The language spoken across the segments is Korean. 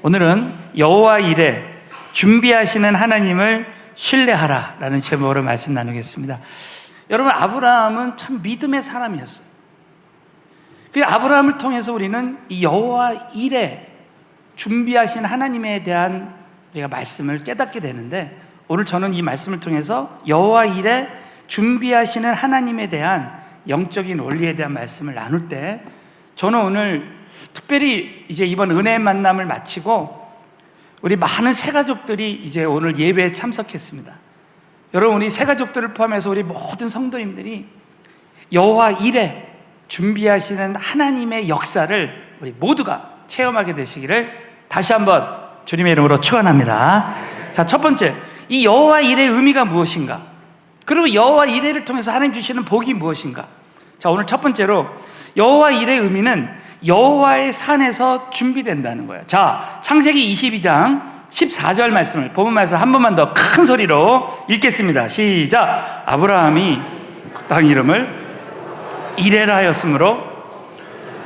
오늘은 여호와 이레 준비하시는 하나님을 신뢰하라라는 제목으로 말씀 나누겠습니다. 여러분, 아브라함은 참 믿음의 사람이었어요. 그 아브라함을 통해서 우리는 이 여호와 이레 준비하신 하나님에 대한 우리가 말씀을 깨닫게 되는데, 오늘 저는 이 말씀을 통해서 여호와 이레 준비하시는 하나님에 대한 영적인 원리에 대한 말씀을 나눌 때, 저는 오늘 특별히 이제 이번 은혜의 만남을 마치고 우리 많은 새가족들이 이제 오늘 예배에 참석했습니다. 여러분, 우리 새가족들을 포함해서 우리 모든 성도님들이 여호와 이레 준비하시는 하나님의 역사를 우리 모두가 체험하게 되시기를 다시 한번 주님의 이름으로 축원합니다. 자, 첫 번째, 이 여호와 이레의 의미가 무엇인가? 그리고 여호와 이레를 통해서 하나님 주시는 복이 무엇인가? 자, 오늘 첫 번째로 여호와 이레의 의미는 여호와의 산에서 준비된다는 거예요. 자, 창세기 22장 14절 말씀을, 본문 말씀 한 번만 더 큰 소리로 읽겠습니다. 시작. 아브라함이 땅 이름을 이레라 하였으므로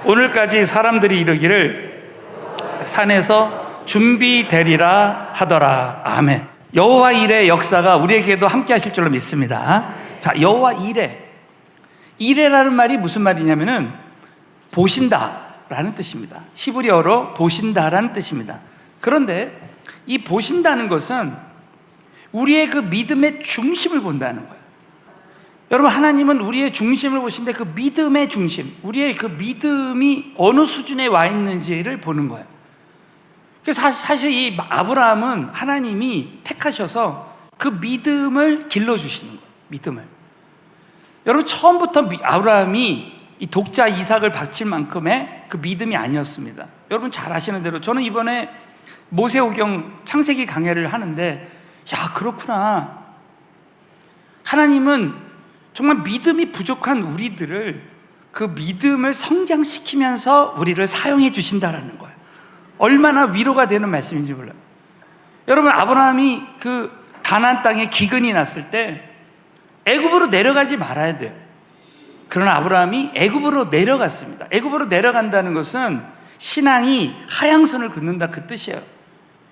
오늘까지 사람들이 이르기를 산에서 준비되리라 하더라. 아멘. 여호와 이레의 역사가 우리에게도 함께 하실 줄로 믿습니다. 자, 여호와 이레. 이레라는 말이 무슨 말이냐면은 보신다라는 뜻입니다. 히브리어로 보신다라는 뜻입니다. 그런데 이 보신다는 것은 우리의 그 믿음의 중심을 본다는 거예요. 여러분, 하나님은 우리의 중심을 보시는데 그 믿음의 중심, 우리의 그 믿음이 어느 수준에 와 있는지를 보는 거예요. 그래서 사실 이 아브라함은 하나님이 택하셔서 그 믿음을 길러주시는 거예요. 믿음을. 여러분, 처음부터 아브라함이 이 독자 이삭을 바칠 만큼의 그 믿음이 아니었습니다. 여러분 잘 아시는 대로 저는 이번에 모세오경 창세기 강해를 하는데, 야, 그렇구나. 하나님은 정말 믿음이 부족한 우리들을 그 믿음을 성장시키면서 우리를 사용해 주신다라는 거예요. 얼마나 위로가 되는 말씀인지 몰라요. 여러분, 아브라함이 그 가나안 땅에 기근이 났을 때 애굽으로 내려가지 말아야 돼요. 그러나 아브라함이 애굽으로 내려갔습니다. 애굽으로 내려간다는 것은 신앙이 하향선을 긋는다, 그 뜻이에요.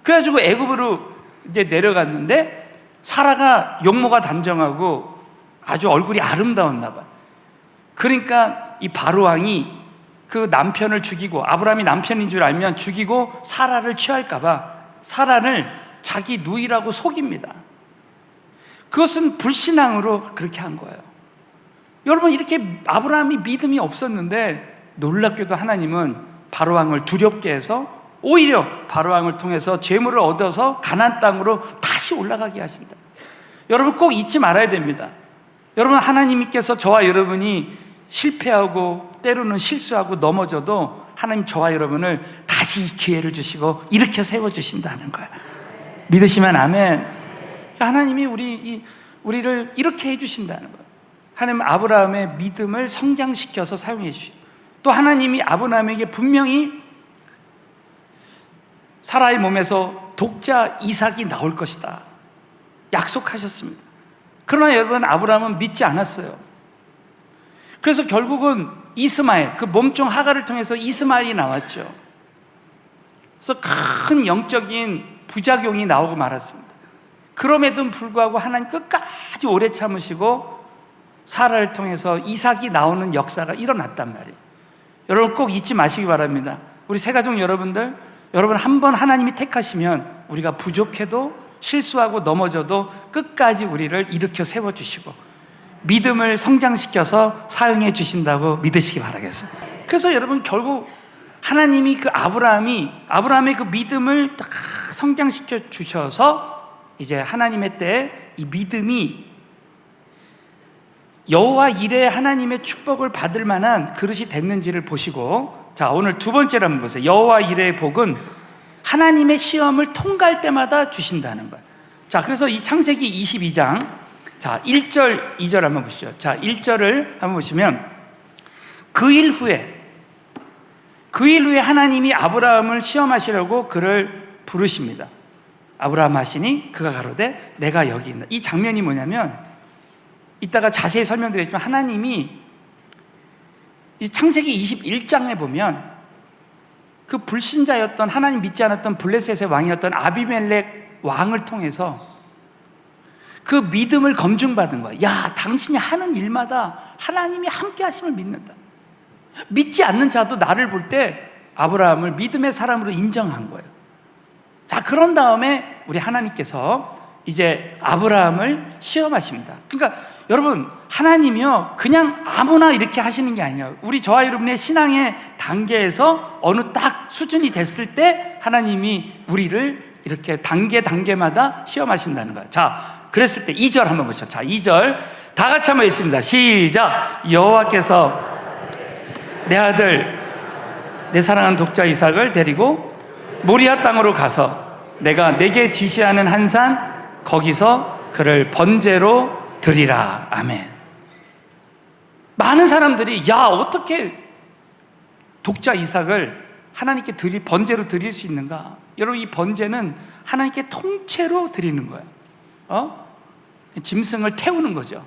그래가지고 애굽으로 이제 내려갔는데 사라가 용모가 단정하고 아주 얼굴이 아름다웠나 봐요. 그러니까 이 바로왕이 그 남편을 죽이고, 아브라함이 남편인 줄 알면 죽이고 사라를 취할까 봐 사라를 자기 누이라고 속입니다. 그것은 불신앙으로 그렇게 한 거예요. 여러분, 이렇게 아브라함이 믿음이 없었는데 놀랍게도 하나님은 바로왕을 두렵게 해서 오히려 바로왕을 통해서 재물을 얻어서 가나안 땅으로 다시 올라가게 하신다. 여러분, 꼭 잊지 말아야 됩니다. 여러분, 하나님께서 저와 여러분이 실패하고 때로는 실수하고 넘어져도 하나님 저와 여러분을 다시 기회를 주시고 일으켜 세워주신다는 거예요. 믿으시면 아멘. 하나님이 우리를 이렇게 해주신다는 거예요. 하나님 아브라함의 믿음을 성장시켜서 사용해 주시고, 또 하나님이 아브라함에게 분명히 사라의 몸에서 독자 이삭이 나올 것이다 약속하셨습니다. 그러나 여러분, 아브라함은 믿지 않았어요. 그래서 결국은 이스마엘, 그 몸종 하갈을 통해서 이스마엘이 나왔죠. 그래서 큰 영적인 부작용이 나오고 말았습니다. 그럼에도 불구하고 하나님 끝까지 오래 참으시고 사라를 통해서 이삭이 나오는 역사가 일어났단 말이에요. 여러분, 꼭 잊지 마시기 바랍니다. 우리 새가족 여러분들, 여러분, 한번 하나님이 택하시면 우리가 부족해도 실수하고 넘어져도 끝까지 우리를 일으켜 세워주시고 믿음을 성장시켜서 사용해 주신다고 믿으시기 바라겠습니다. 그래서 여러분, 결국 하나님이 그 아브라함의 그 믿음을 딱 성장시켜 주셔서 이제 하나님의 때에 이 믿음이 여호와 이레 하나님의 축복을 받을 만한 그릇이 됐는지를 보시고, 자, 오늘 두 번째로 한번 보세요. 여호와 이레의 복은 하나님의 시험을 통과할 때마다 주신다는 거예요. 자, 그래서 이 창세기 22장, 자, 1절, 2절 한번 보시죠. 자, 1절을 한번 보시면 그 일 후에 하나님이 아브라함을 시험하시려고 그를 부르십니다. 아브라함 하시니 그가 가로되 내가 여기 있다. 이 장면이 뭐냐면, 이따가 자세히 설명드리겠지만 하나님이 이 창세기 21장에 보면 그 불신자였던, 하나님 믿지 않았던 블레셋의 왕이었던 아비멜렉 왕을 통해서 그 믿음을 검증받은 거야. 야, 당신이 하는 일마다 하나님이 함께 하심을 믿는다. 믿지 않는 자도 나를 볼 때 아브라함을 믿음의 사람으로 인정한 거예요. 자, 그런 다음에 우리 하나님께서 이제 아브라함을 시험하십니다. 그러니까 여러분, 하나님이요 그냥 아무나 이렇게 하시는 게 아니에요. 저와 여러분의 신앙의 단계에서 어느 딱 수준이 됐을 때 하나님이 우리를 이렇게 단계마다 시험하신다는 거예요. 자, 그랬을 때 2절 한번 보시죠. 자, 2절 다 같이 한번 읽습니다. 시작. 여호와께서 내 아들, 내 사랑하는 독자 이삭을 데리고 모리아 땅으로 가서 내가 내게 지시하는 한 산 거기서 그를 번제로 드리라. 아멘. 많은 사람들이 야, 어떻게 독자 이삭을 하나님께 번제로 드릴 수 있는가? 여러분, 이 번제는 하나님께 통째로 드리는 거예요. 짐승을 태우는 거죠.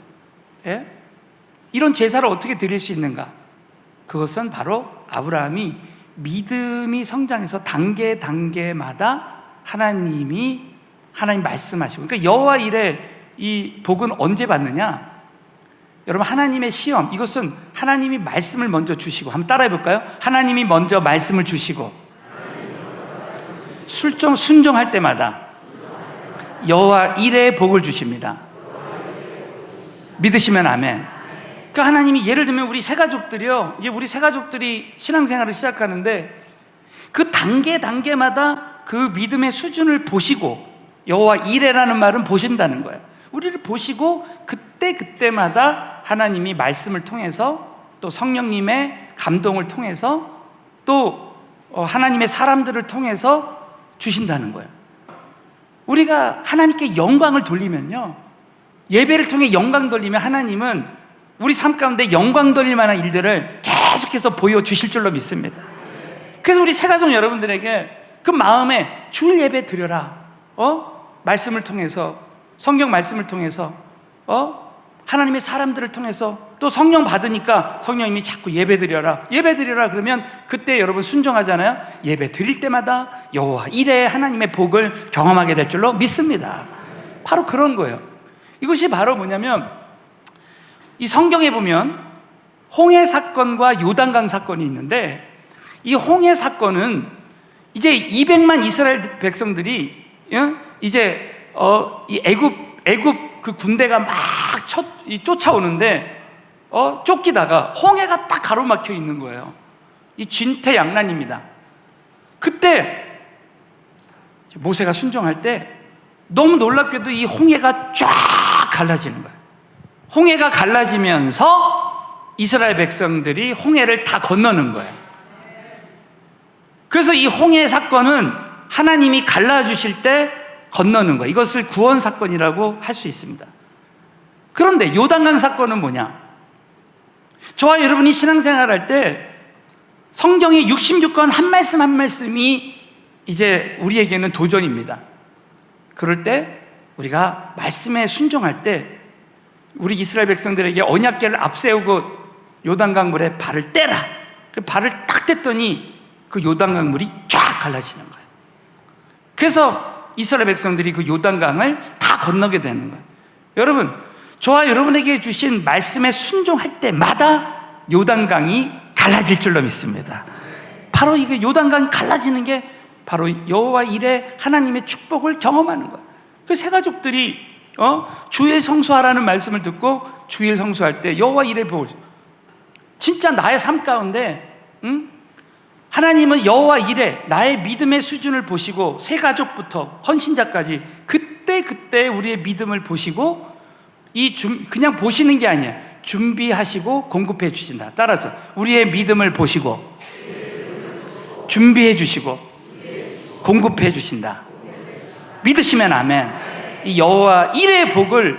예? 이런 제사를 어떻게 드릴 수 있는가? 그것은 바로 아브라함이 믿음이 성장해서 단계마다 하나님 말씀하시고, 그러니까 여호와 일의 이 복은 언제 받느냐? 여러분, 하나님의 시험, 이것은 하나님이 말씀을 먼저 주시고, 한번 따라해 볼까요? 하나님이 먼저 말씀을 주시고 순종할 때마다 여호와 일의 복을 주십니다. 믿으시면 아멘. 그러니까 하나님이, 예를 들면 우리 새가족들이요, 이제 우리 새가족들이 신앙생활을 시작하는데 그 단계마다 그 믿음의 수준을 보시고, 여호와 이레라는 말은 보신다는 거예요. 우리를 보시고 그때마다 하나님이 말씀을 통해서, 또 성령님의 감동을 통해서, 또 하나님의 사람들을 통해서 주신다는 거예요. 우리가 하나님께 영광을 돌리면요, 예배를 통해 영광 돌리면 하나님은 우리 삶 가운데 영광 돌릴 만한 일들을 계속해서 보여주실 줄로 믿습니다. 그래서 우리 새가족 여러분들에게 그 마음에 주일 예배 드려라, 말씀을 통해서, 성경 말씀을 통해서, 하나님의 사람들을 통해서, 또 성령 받으니까 성령님이 자꾸 예배 드려라 그러면 그때 여러분 순종하잖아요. 예배 드릴 때마다 여호와 이레 하나님의 복을 경험하게 될 줄로 믿습니다. 바로 그런 거예요. 이것이 바로 뭐냐면, 이 성경에 보면 홍해 사건과 요단강 사건이 있는데, 이 홍해 사건은 이제 200만 이스라엘 백성들이 이제 이 애굽 그 군대가 막 쫓아오는데 쫓기다가 홍해가 딱 가로막혀 있는 거예요. 이 진퇴양난입니다. 그때 모세가 순종할 때 너무 놀랍게도 이 홍해가 쫙 갈라지는 거예요. 홍해가 갈라지면서 이스라엘 백성들이 홍해를 다 건너는 거예요. 그래서 이 홍해 사건은 하나님이 갈라주실 때 건너는 거예요. 이것을 구원 사건이라고 할 수 있습니다. 그런데 요단강 사건은 뭐냐? 저와 여러분이 신앙생활할 때 성경의 66권 한 말씀 한 말씀이 이제 우리에게는 도전입니다. 그럴 때 우리가 말씀에 순종할 때 우리 이스라엘 백성들에게 언약궤를 앞세우고 요단강 물에 발을 떼라. 그 발을 딱 뗐더니 그 요단강 물이 쫙 갈라지는 거예요. 그래서 이스라엘 백성들이 그 요단강을 다 건너게 되는 거예요. 여러분, 저와 여러분에게 주신 말씀에 순종할 때마다 요단강이 갈라질 줄로 믿습니다. 바로 이게 요단강이 갈라지는 게 바로 여호와 일의 하나님의 축복을 경험하는 거예요. 그 새 가족들이 주일 성수하라는 말씀을 듣고 주일 성수할 때 여호와 일의 복을, 진짜 나의 삶 가운데 하나님은 여호와 일의 나의 믿음의 수준을 보시고 새 가족부터 헌신자까지 그때 우리의 믿음을 보시고 그냥 보시는 게 아니야. 준비하시고 공급해 주신다. 따라서 우리의 믿음을 보시고 준비해 주시고 공급해 주신다. 믿으시면 아멘. 이 여호와 일의 복을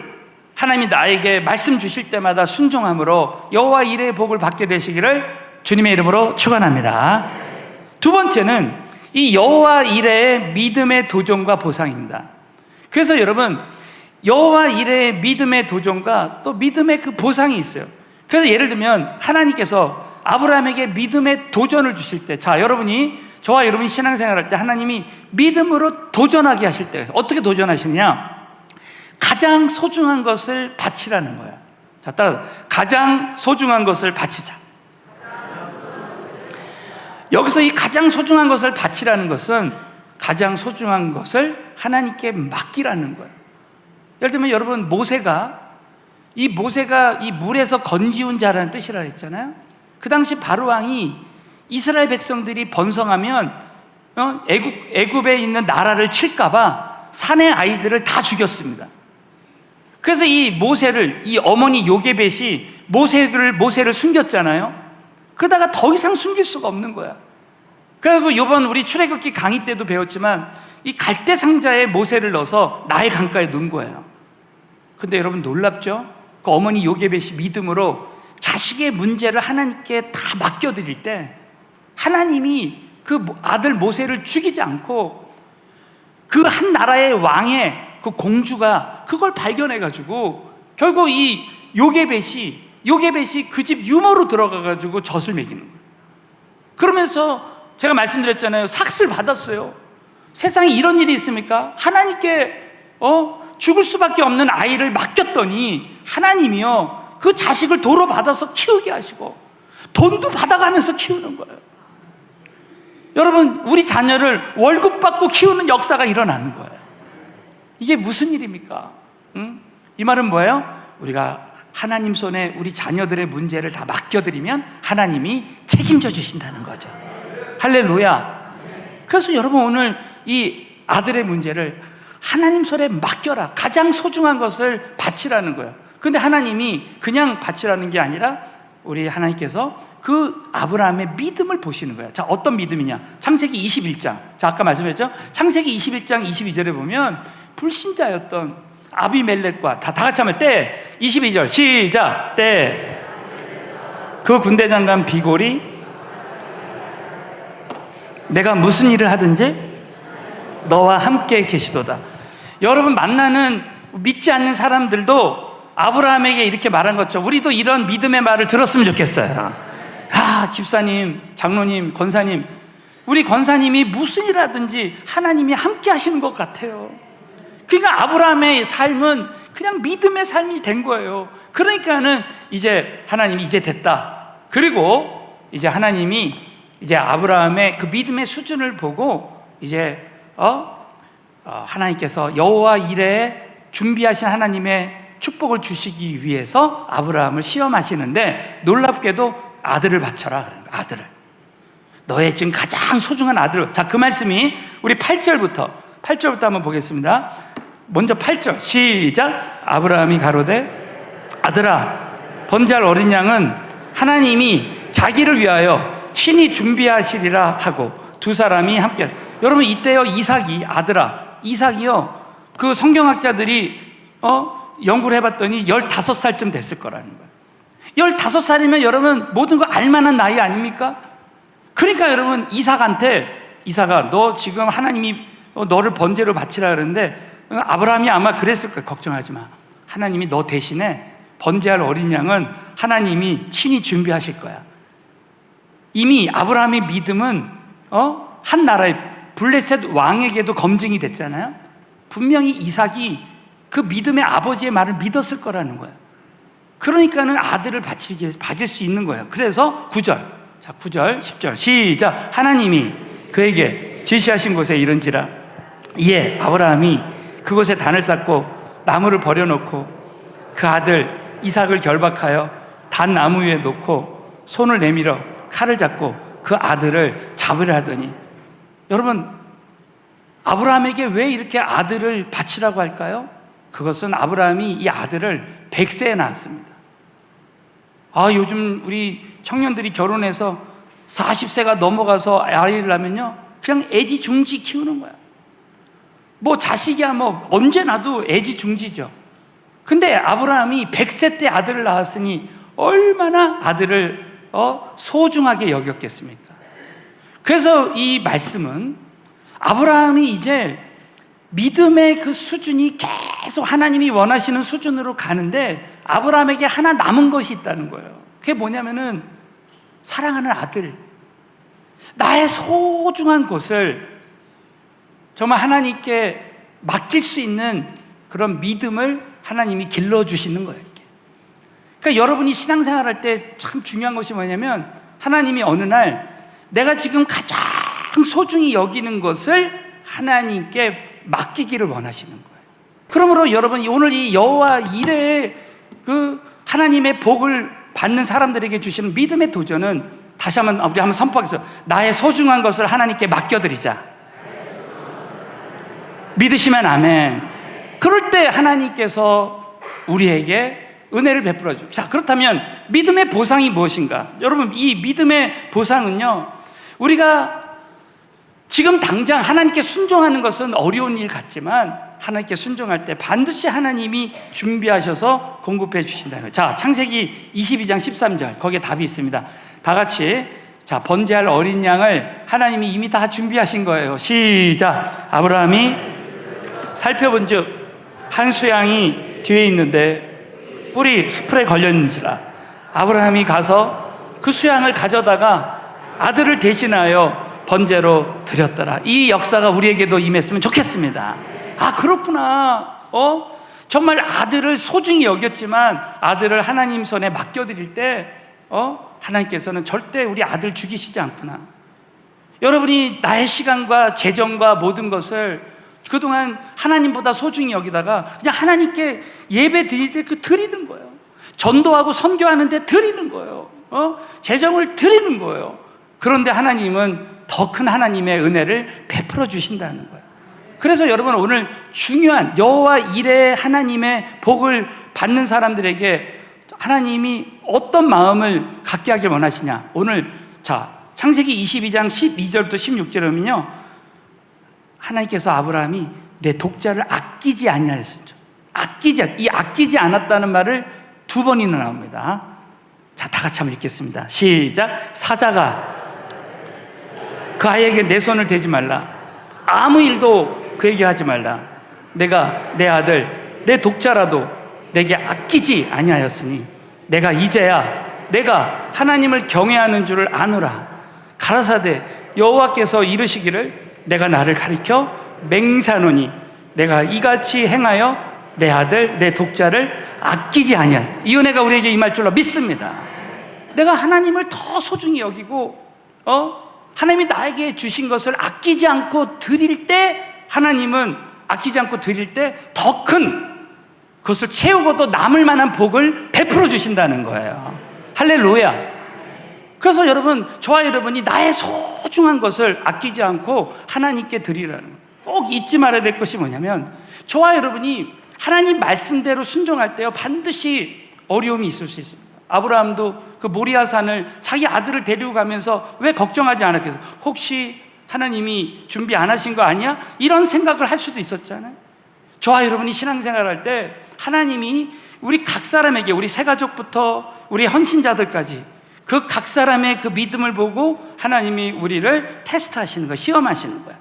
하나님이 나에게 말씀 주실 때마다 순종함으로 여호와 일의 복을 받게 되시기를 주님의 이름으로 축원합니다. 두 번째는 이 여호와 일의 믿음의 도전과 보상입니다. 그래서 여러분, 여호와 일의 믿음의 도전과 또 믿음의 그 보상이 있어요. 그래서 예를 들면 하나님께서 아브라함에게 믿음의 도전을 주실 때, 자, 여러분이 저와 여러분이 신앙생활할 때 하나님이 믿음으로 도전하게 하실 때, 어떻게 도전하시느냐? 가장 소중한 것을 바치라는 거야. 자, 따라 가장 소중한 것을 바치자. 여기서 이 가장 소중한 것을 바치라는 것은 가장 소중한 것을 하나님께 맡기라는 거예요. 예를 들면 여러분, 모세가 이 물에서 건지운 자라는 뜻이라 했잖아요. 그 당시 바로왕이 이스라엘 백성들이 번성하면 애굽에 있는 나라를 칠까봐 산의 아이들을 다 죽였습니다. 그래서 이 어머니 요게벳이 모세를 숨겼잖아요. 그러다가 더 이상 숨길 수가 없는 거야. 그래서 이번 우리 출애굽기 강의 때도 배웠지만 이 갈대 상자에 모세를 넣어서 나일 강가에 넣은 거예요. 근데 여러분 놀랍죠? 그 어머니 요게벳이 믿음으로 자식의 문제를 하나님께 다 맡겨드릴 때 하나님이 그 아들 모세를 죽이지 않고 그 한 나라의 왕의 그 공주가 그걸 발견해가지고 결국 이 요게벳이 그 집 유모로 들어가가지고 젖을 먹이는 거예요. 그러면서 제가 말씀드렸잖아요. 삭슬 받았어요. 세상에 이런 일이 있습니까? 하나님께 죽을 수밖에 없는 아이를 맡겼더니 하나님이요 그 자식을 도로 받아서 키우게 하시고 돈도 받아가면서 키우는 거예요. 여러분, 우리 자녀를 월급 받고 키우는 역사가 일어나는 거예요. 이게 무슨 일입니까? 이 말은 뭐예요? 우리가 하나님 손에 우리 자녀들의 문제를 다 맡겨드리면 하나님이 책임져 주신다는 거죠. 할렐루야. 그래서 여러분, 오늘 이 아들의 문제를 하나님 손에 맡겨라. 가장 소중한 것을 바치라는 거예요. 근데 하나님이 그냥 바치라는 게 아니라 우리 하나님께서 그 아브라함의 믿음을 보시는 거예요. 자, 어떤 믿음이냐? 창세기 21장. 자, 아까 말씀했죠? 창세기 21장 22절에 보면 불신자였던 아비멜렉과 다 같이 하면 때 22절 시작. 때 그 군대 장관 비골이 내가 무슨 일을 하든지 너와 함께 계시도다. 여러분, 만나는 믿지 않는 사람들도 아브라함에게 이렇게 말한 거죠. 우리도 이런 믿음의 말을 들었으면 좋겠어요. 집사님, 장로님, 권사님, 우리 권사님이 무슨 일을 하든지 하나님이 함께 하시는 것 같아요. 그러니까 아브라함의 삶은 그냥 믿음의 삶이 된 거예요. 그러니까는 이제 하나님이 이제 됐다. 그리고 이제 하나님이 이제 아브라함의 그 믿음의 수준을 보고 이제 하나님께서 여호와 이레에 준비하신 하나님의 축복을 주시기 위해서 아브라함을 시험하시는데 놀랍게도 아들을 바쳐라. 그런 거예요. 아들을. 너의 지금 가장 소중한 아들. 자, 그 말씀이 우리 8절부터 한번 보겠습니다. 먼저 8절 시작. 아브라함이 가로되 아들아, 번제할 어린 양은 하나님이 자기를 위하여 친히 준비하시리라 하고 두 사람이 함께. 여러분, 이때요 이삭이요 그 성경학자들이 연구를 해봤더니 15살쯤 됐을 거라는 거예요. 15살이면 여러분 모든 거 알만한 나이 아닙니까? 그러니까 여러분 이삭아, 너 지금 하나님이 너를 번제로 바치라 그러는데 아브라함이 아마 그랬을 거예요. 걱정하지 마. 하나님이 너 대신에 번제할 어린 양은 하나님이 친히 준비하실 거야. 이미 아브라함의 믿음은 한 나라의 블레셋 왕에게도 검증이 됐잖아요. 분명히 이삭이 그 믿음의 아버지의 말을 믿었을 거라는 거예요. 그러니까는 아들을 바칠 수 있는 거예요. 그래서 9절, 자 9절, 10절 시작. 하나님이 그에게 지시하신 곳에 이른지라 이에 아브라함이 그곳에 단을 쌓고 나무를 버려놓고 그 아들 이삭을 결박하여 단 나무 위에 놓고 손을 내밀어 칼을 잡고 그 아들을 잡으려 하더니, 여러분 아브라함에게 왜 이렇게 아들을 바치라고 할까요? 그것은 아브라함이 이 아들을 100세에 낳았습니다. 요즘 우리 청년들이 결혼해서 40세가 넘어가서 아이를 낳으면요 그냥 애지중지 키우는 거야. 뭐 자식이야 뭐 언제 낳아도 애지중지죠. 근데 아브라함이 100세 때 아들을 낳았으니 얼마나 아들을 소중하게 여겼겠습니까? 그래서 이 말씀은 아브라함이 이제 믿음의 그 수준이 계속 하나님이 원하시는 수준으로 가는데 아브라함에게 하나 남은 것이 있다는 거예요. 그게 뭐냐면은 사랑하는 아들. 나의 소중한 것을 정말 하나님께 맡길 수 있는 그런 믿음을 하나님이 길러주시는 거예요. 이게. 그러니까 여러분이 신앙생활 할 때 참 중요한 것이 뭐냐면 하나님이 어느 날 내가 지금 가장 소중히 여기는 것을 하나님께 맡기기를 원하시는 거예요. 그러므로 여러분 오늘 이 여호와 이레의 그 하나님의 복을 받는 사람들에게 주시는 믿음의 도전은 다시 한번 우리 한번 선포하겠습니다. 나의 소중한 것을 하나님께 맡겨드리자. 믿으시면 아멘. 그럴 때 하나님께서 우리에게 은혜를 베풀어 줍니다. 자, 그렇다면 믿음의 보상이 무엇인가? 여러분, 이 믿음의 보상은요, 우리가 지금 당장 하나님께 순종하는 것은 어려운 일 같지만 하나님께 순종할 때 반드시 하나님이 준비하셔서 공급해 주신다는 거예요. 자, 창세기 22장 13절 거기에 답이 있습니다. 다 같이 자, 번제할 어린 양을 하나님이 이미 다 준비하신 거예요. 시작. 아브라함이 살펴본즉 한 수양이 뒤에 있는데 뿔이 풀에 걸렸는지라 아브라함이 가서 그 수양을 가져다가 아들을 대신하여 번제로 드렸더라. 이 역사가 우리에게도 임했으면 좋겠습니다. 아, 그렇구나. 정말 아들을 소중히 여겼지만 아들을 하나님 손에 맡겨드릴 때 하나님께서는 절대 우리 아들 죽이시지 않구나. 여러분이 나의 시간과 재정과 모든 것을 그동안 하나님보다 소중히 여기다가 그냥 하나님께 예배 드릴 때 그 드리는 거예요. 전도하고 선교하는데 드리는 거예요. 재정을 드리는 거예요. 그런데 하나님은 더 큰 하나님의 은혜를 베풀어 주신다는 거예요. 그래서 여러분 오늘 중요한 여호와 이레 하나님의 복을 받는 사람들에게 하나님이 어떤 마음을 갖게 하길 원하시냐. 오늘 자, 창세기 22장 12절부터 16절이면요, 하나님께서 아브라함이 내 독자를 아끼지 아니하였습니다. 아끼지 않았다는 말을 두 번이나 나옵니다. 자, 다 같이 한번 읽겠습니다. 시작. 사자가 그 아이에게 내 손을 대지 말라. 아무 일도 그에게 하지 말라. 내가 내 아들 내 독자라도 내게 아끼지 아니하였으니 내가 이제야 내가 하나님을 경외하는 줄을 아노라. 가라사대 여호와께서 이르시기를 내가 나를 가리켜 맹세하노니 내가 이같이 행하여 내 아들 내 독자를 아끼지 아니하여. 이 은혜가 우리에게 임할 줄로 믿습니다. 내가 하나님을 더 소중히 여기고 하나님이 나에게 주신 것을 아끼지 않고 드릴 때 하나님은 아끼지 않고 드릴 때 더 큰 그것을 채우고 또 남을 만한 복을 베풀어 주신다는 거예요. 할렐루야. 그래서 여러분, 저와 여러분이 나의 소중한 것을 아끼지 않고 하나님께 드리라는 거예요. 꼭 잊지 말아야 될 것이 뭐냐면 저와 여러분이 하나님 말씀대로 순종할 때요 반드시 어려움이 있을 수 있습니다. 아브라함도 그 모리아산을 자기 아들을 데리고 가면서 왜 걱정하지 않았겠어요? 혹시 하나님이 준비 안 하신 거 아니야? 이런 생각을 할 수도 있었잖아요. 저와 여러분이 신앙생활할 때 하나님이 우리 각 사람에게, 우리 세 가족부터 우리 헌신자들까지 그 각 사람의 그 믿음을 보고 하나님이 우리를 테스트하시는 거야, 시험하시는 거야.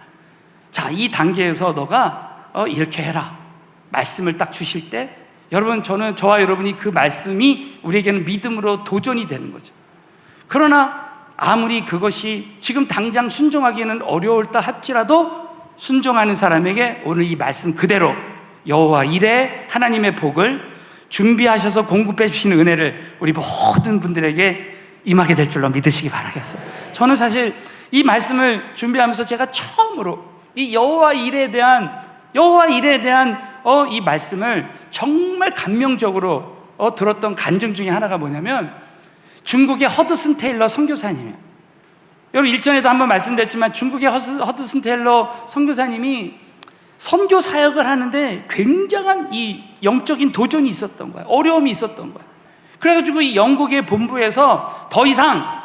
자, 이 단계에서 너가 이렇게 해라 말씀을 딱 주실 때 여러분, 저와 여러분이 그 말씀이 우리에게는 믿음으로 도전이 되는 거죠. 그러나 아무리 그것이 지금 당장 순종하기는 어려울다 할지라도 순종하는 사람에게 오늘 이 말씀 그대로 여호와 이레 하나님의 복을 준비하셔서 공급해 주시는 은혜를 우리 모든 분들에게 임하게 될 줄로 믿으시기 바라겠어요. 저는 사실 이 말씀을 준비하면서 제가 처음으로 이 여호와 이레에 대한 이 말씀을 정말 감명적으로 들었던 간증 중에 하나가 뭐냐면 중국의 허드슨 테일러 선교사님이에요. 여러분, 일전에도 한번 말씀드렸지만 중국의 허드슨 테일러 선교사님이 선교 사역을 하는데 굉장한 이 영적인 도전이 있었던 거예요. 어려움이 있었던 거예요. 그래가지고 이 영국의 본부에서 더 이상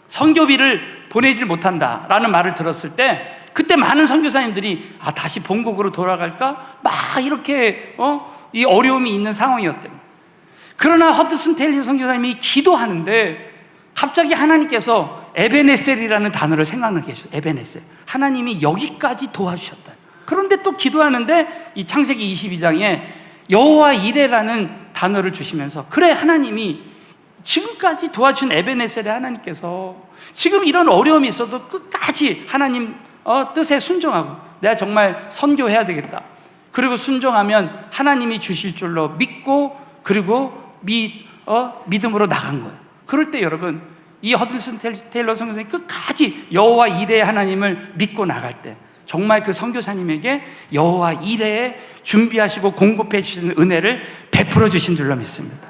선교비를 보내질 못한다라는 말을 들었을 때 그때 많은 선교사님들이 다시 본국으로 돌아갈까? 막 이렇게 이 어려움이 있는 상황이었대요. 그러나 허드슨 테일러 선교사님이 기도하는데 갑자기 하나님께서 에베네셀이라는 단어를 생각나게 하셨어요. 에베네셀. 하나님이 여기까지 도와주셨다. 그런데 또 기도하는데 이 창세기 22장에 여호와 이레라는 단어를 주시면서 그래, 하나님이 지금까지 도와준 에베네셀의 하나님께서 지금 이런 어려움이 있어도 끝까지 하나님 뜻에 순종하고 내가 정말 선교해야 되겠다, 그리고 순종하면 하나님이 주실 줄로 믿고 그리고 믿음으로 나간 거예요. 그럴 때 여러분, 이 허드슨 테일러 선교사님이 끝까지 여호와 이레의 하나님을 믿고 나갈 때 정말 그 선교사님에게 여호와 이레에 준비하시고 공급해 주시는 은혜를 베풀어 주신 줄로 믿습니다.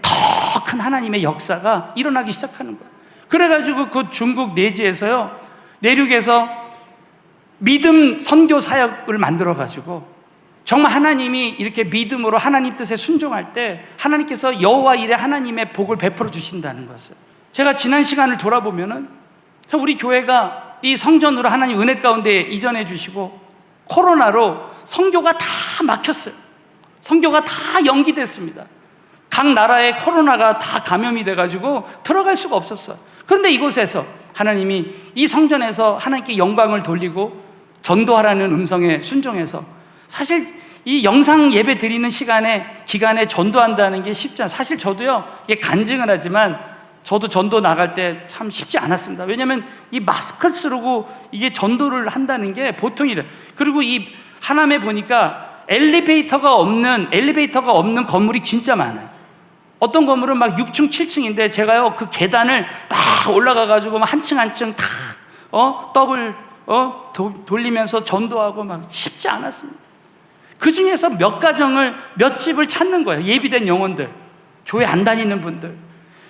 더 큰 하나님의 역사가 일어나기 시작하는 거예요. 그래가지고 그 중국 내지에서요, 내륙에서 믿음 선교 사역을 만들어가지고 정말 하나님이 이렇게 믿음으로 하나님 뜻에 순종할 때 하나님께서 여호와 이레 하나님의 복을 베풀어 주신다는 것을, 제가 지난 시간을 돌아보면은 우리 교회가 이 성전으로 하나님 은혜 가운데 이전해 주시고 코로나로 선교가 다 막혔어요. 선교가 다 연기됐습니다. 각 나라에 코로나가 다 감염이 돼가지고 들어갈 수가 없었어요. 그런데 이곳에서 하나님이 이 성전에서 하나님께 영광을 돌리고 전도하라는 음성에 순종해서, 사실 이 영상 예배 드리는 기간에 전도한다는 게 쉽지 않아요. 사실 저도요, 이게 간증을 하지만 저도 전도 나갈 때 참 쉽지 않았습니다. 왜냐하면 이 마스크를 쓰고 이게 전도를 한다는 게 보통 일이에요. 그리고 이 하남에 보니까 엘리베이터가 없는 건물이 진짜 많아요. 어떤 건물은 막 6층, 7층인데 제가요 그 계단을 막 올라가가지고 막 한 층 한 층 다 떡을 돌리면서 전도하고 막 쉽지 않았습니다. 그 중에서 몇 집을 찾는 거예요. 예비된 영혼들, 교회 안 다니는 분들.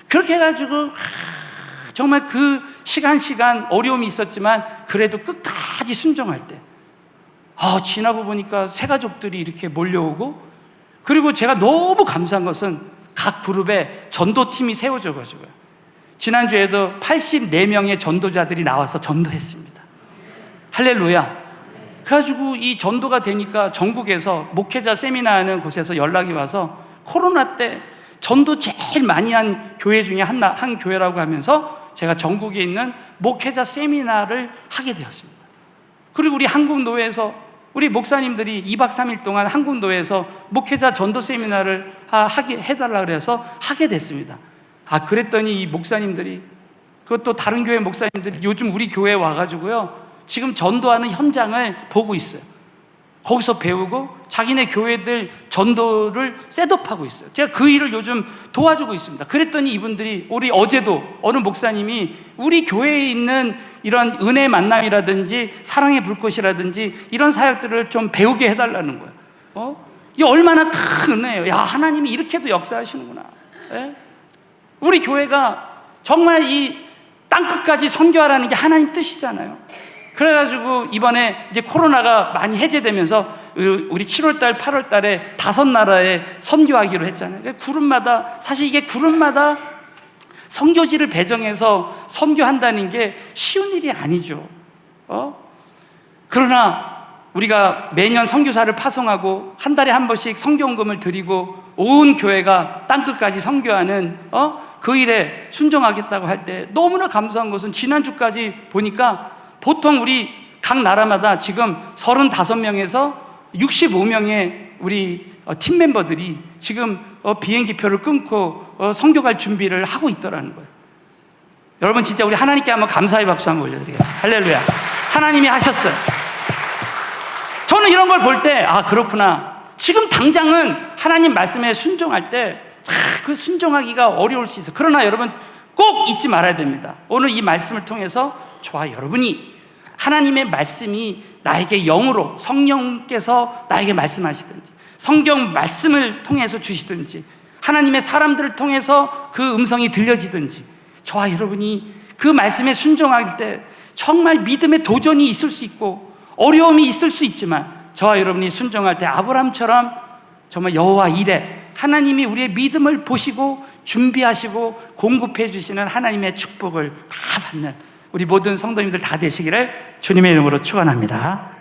그렇게 해가지고 정말 그 시간 어려움이 있었지만 그래도 끝까지 순종할 때 지나고 보니까 새 가족들이 이렇게 몰려오고, 그리고 제가 너무 감사한 것은 각 그룹에 전도팀이 세워져가지고요, 지난주에도 84명의 전도자들이 나와서 전도했습니다. 할렐루야. 그래가지고 이 전도가 되니까 전국에서 목회자 세미나 하는 곳에서 연락이 와서 코로나 때 전도 제일 많이 한 교회 중에 한 교회라고 하면서 제가 전국에 있는 목회자 세미나를 하게 되었습니다. 그리고 우리 한국노회에서 우리 목사님들이 2박 3일 동안 한국노회에서 목회자 전도 세미나를 해달라 그래서 하게 됐습니다. 그랬더니 이 목사님들이, 그것도 다른 교회 목사님들이 요즘 우리 교회에 와가지고요, 지금 전도하는 현장을 보고 있어요. 거기서 배우고 자기네 교회들 전도를 셋업하고 있어요. 제가 그 일을 요즘 도와주고 있습니다. 그랬더니 이분들이, 우리 어제도 어느 목사님이 우리 교회에 있는 이런 은혜 만남이라든지 사랑의 불꽃이라든지 이런 사역들을 좀 배우게 해달라는 거예요. 이게 얼마나 큰 은혜예요. 야, 하나님이 이렇게도 역사하시는구나. 예? 우리 교회가 정말 이 땅끝까지 선교하라는 게 하나님 뜻이잖아요. 그래가지고 이번에 이제 코로나가 많이 해제되면서 우리 7월달, 8월달에 5나라에 선교하기로 했잖아요. 그룹마다, 사실 이게 그룹마다 선교지를 배정해서 선교한다는 게 쉬운 일이 아니죠. 그러나 우리가 매년 선교사를 파송하고 한 달에 한 번씩 선교헌금을 드리고 온 교회가 땅끝까지 선교하는 그 일에 순종하겠다고 할 때 너무나 감사한 것은 지난주까지 보니까 보통 우리 각 나라마다 지금 35명에서 65명의 우리 팀 멤버들이 지금 비행기표를 끊고 선교 갈 준비를 하고 있더라는 거예요. 여러분, 진짜 우리 하나님께 한번 감사의 박수 한번 올려드리겠습니다. 할렐루야. 하나님이 하셨어요. 저는 이런 걸 볼 때 그렇구나. 지금 당장은 하나님 말씀에 순종할 때 그 순종하기가 어려울 수 있어요. 그러나 여러분 꼭 잊지 말아야 됩니다. 오늘 이 말씀을 통해서 저와 여러분이 하나님의 말씀이 나에게 영으로 성령께서 나에게 말씀하시든지, 성경 말씀을 통해서 주시든지, 하나님의 사람들을 통해서 그 음성이 들려지든지, 저와 여러분이 그 말씀에 순종할 때 정말 믿음의 도전이 있을 수 있고 어려움이 있을 수 있지만, 저와 여러분이 순종할 때 아브라함처럼 정말 여호와 이레, 하나님이 우리의 믿음을 보시고 준비하시고 공급해 주시는 하나님의 축복을 다 받는 우리 모든 성도님들 다 되시기를 주님의 이름으로 축원합니다.